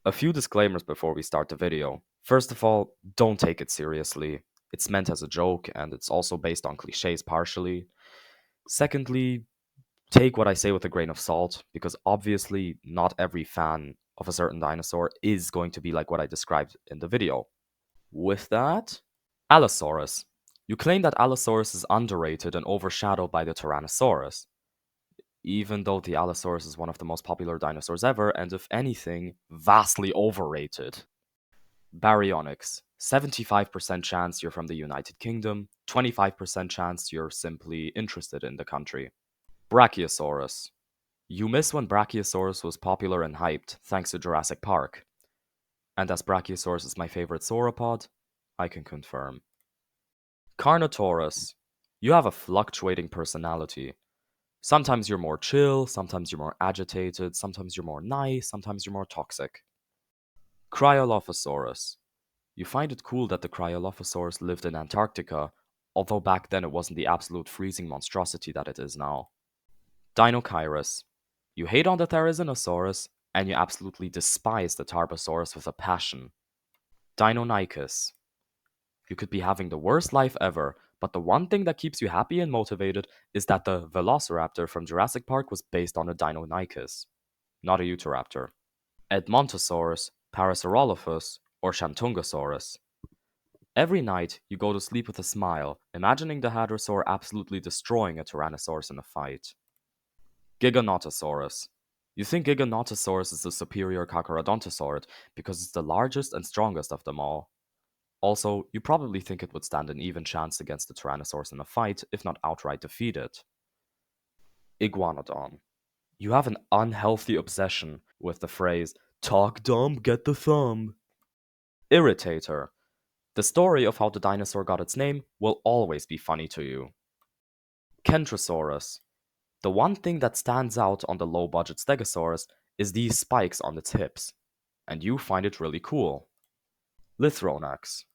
A few disclaimers before we start the video. First of all, don't take it seriously. It's meant as a joke, and it's also based on cliches partially. Secondly, take what I say with a grain of salt, because obviously not every fan of a certain dinosaur is going to be like what I described in the video. With that, Allosaurus. You claim that Allosaurus is underrated and overshadowed by the Tyrannosaurus, even though the Allosaurus is one of the most popular dinosaurs ever, and if anything, vastly overrated. Baryonyx. 75% chance you're from the United Kingdom, 25% chance you're simply interested in the country. Brachiosaurus. You miss when Brachiosaurus was popular and hyped thanks to Jurassic Park. And as Brachiosaurus is my favorite sauropod, I can confirm. Carnotaurus. You have a fluctuating personality. Sometimes you're more chill, sometimes you're more agitated, sometimes you're more nice, sometimes you're more toxic. Cryolophosaurus. You find it cool that the Cryolophosaurus lived in Antarctica, although back then it wasn't the absolute freezing monstrosity that it is now. Deinocheirus. You hate on the Therizinosaurus, and you absolutely despise the Tarbosaurus with a passion. Deinonychus. You could be having the worst life ever, but the one thing that keeps you happy and motivated is that the Velociraptor from Jurassic Park was based on a Deinonychus, not a Utahraptor. Edmontosaurus, Parasaurolophus, or Shantungosaurus. Every night, you go to sleep with a smile, imagining the hadrosaur absolutely destroying a Tyrannosaurus in a fight. Giganotosaurus. You think Giganotosaurus is the superior Carcharodontosaurid because it's the largest and strongest of them all. Also, you probably think it would stand an even chance against the Tyrannosaurus in a fight, if not outright defeat it. Iguanodon. You have an unhealthy obsession with the phrase, "Talk dumb, get the thumb." Irritator. The story of how the dinosaur got its name will always be funny to you. Kentrosaurus. The one thing that stands out on the low-budget Stegosaurus is these spikes on its hips, and you find it really cool. Lythronax.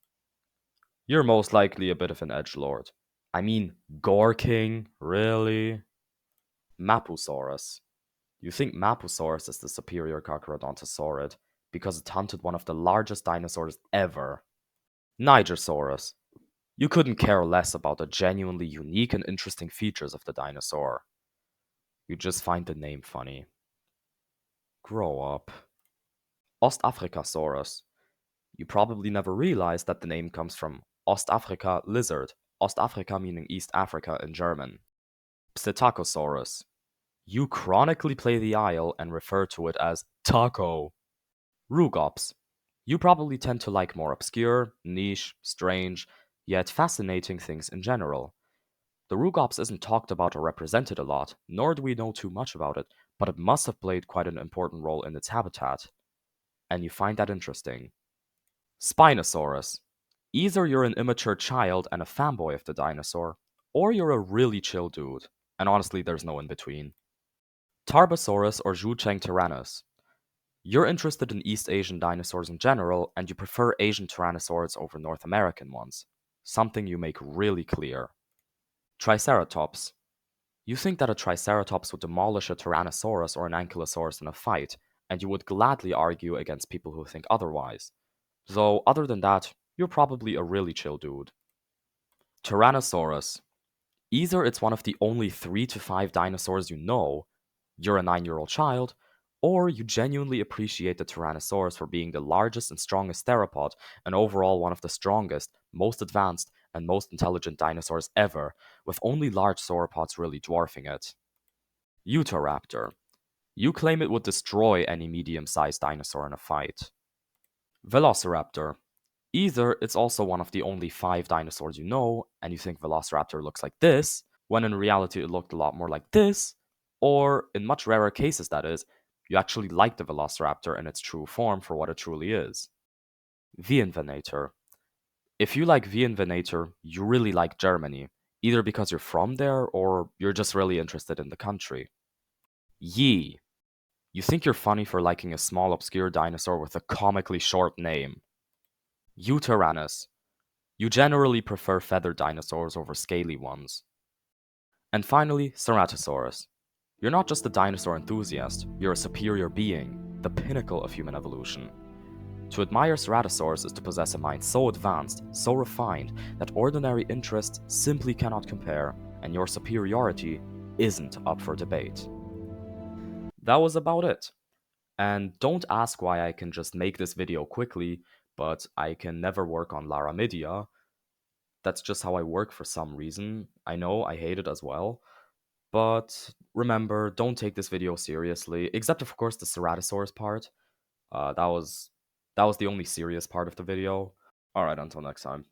You're most likely a bit of an edgelord. I mean, Gore King, really? Mapusaurus. You think Mapusaurus is the superior Carcharodontosaurid because it hunted one of the largest dinosaurs ever. Nigersaurus. You couldn't care less about the genuinely unique and interesting features of the dinosaur. You just find the name funny. Grow up. Ostafrikasaurus. You probably never realized that the name comes from Ostafrika lizard, Ostafrika meaning East Africa in German. Psittacosaurus. You chronically play the aisle and refer to it as taco. Rugops. You probably tend to like more obscure, niche, strange, yet fascinating things in general. The Rugops isn't talked about or represented a lot, nor do we know too much about it, but it must have played quite an important role in its habitat. And you find that interesting. Spinosaurus. Either you're an immature child and a fanboy of the dinosaur, or you're a really chill dude, and honestly there's no in between. Tarbosaurus or Zhuchengtyrannus. You're interested in East Asian dinosaurs in general, and you prefer Asian tyrannosaurs over North American ones, something you make really clear. Triceratops. You think that a Triceratops would demolish a Tyrannosaurus or an Ankylosaurus in a fight, and you would gladly argue against people who think otherwise. Though, other than that, you're probably a really chill dude. Tyrannosaurus. Either it's one of the only 3 to 5 dinosaurs you know, you're a 9-year-old child, or you genuinely appreciate the Tyrannosaurus for being the largest and strongest theropod, and overall one of the strongest, most advanced, and most intelligent dinosaurs ever, with only large sauropods really dwarfing it. Utahraptor. You claim it would destroy any medium-sized dinosaur in a fight. Velociraptor. Either it's also one of the only 5 dinosaurs you know, and you think Velociraptor looks like this, when in reality it looked a lot more like this, or, in much rarer cases that is, you actually like the Velociraptor in its true form for what it truly is. Wiehenvenator. If you like Wiehenvenator, you really like Germany, either because you're from there or you're just really interested in the country. Yi. You think you're funny for liking a small obscure dinosaur with a comically short name. Yutyrannus. You generally prefer feathered dinosaurs over scaly ones. And finally, Ceratosaurus. You're not just a dinosaur enthusiast, you're a superior being. the pinnacle of human evolution. To admire Ceratosaurus is to possess a mind so advanced, so refined, that ordinary interests simply cannot compare, and your superiority isn't up for debate. That was about it. And don't ask why I can just make this video quickly, but I can never work on LARAMIDIA. That's just how I work for some reason. I know I hate it as well. But remember, don't take this video seriously, except of course the Ceratosaurus part. That was the only serious part of the video. Alright, until next time.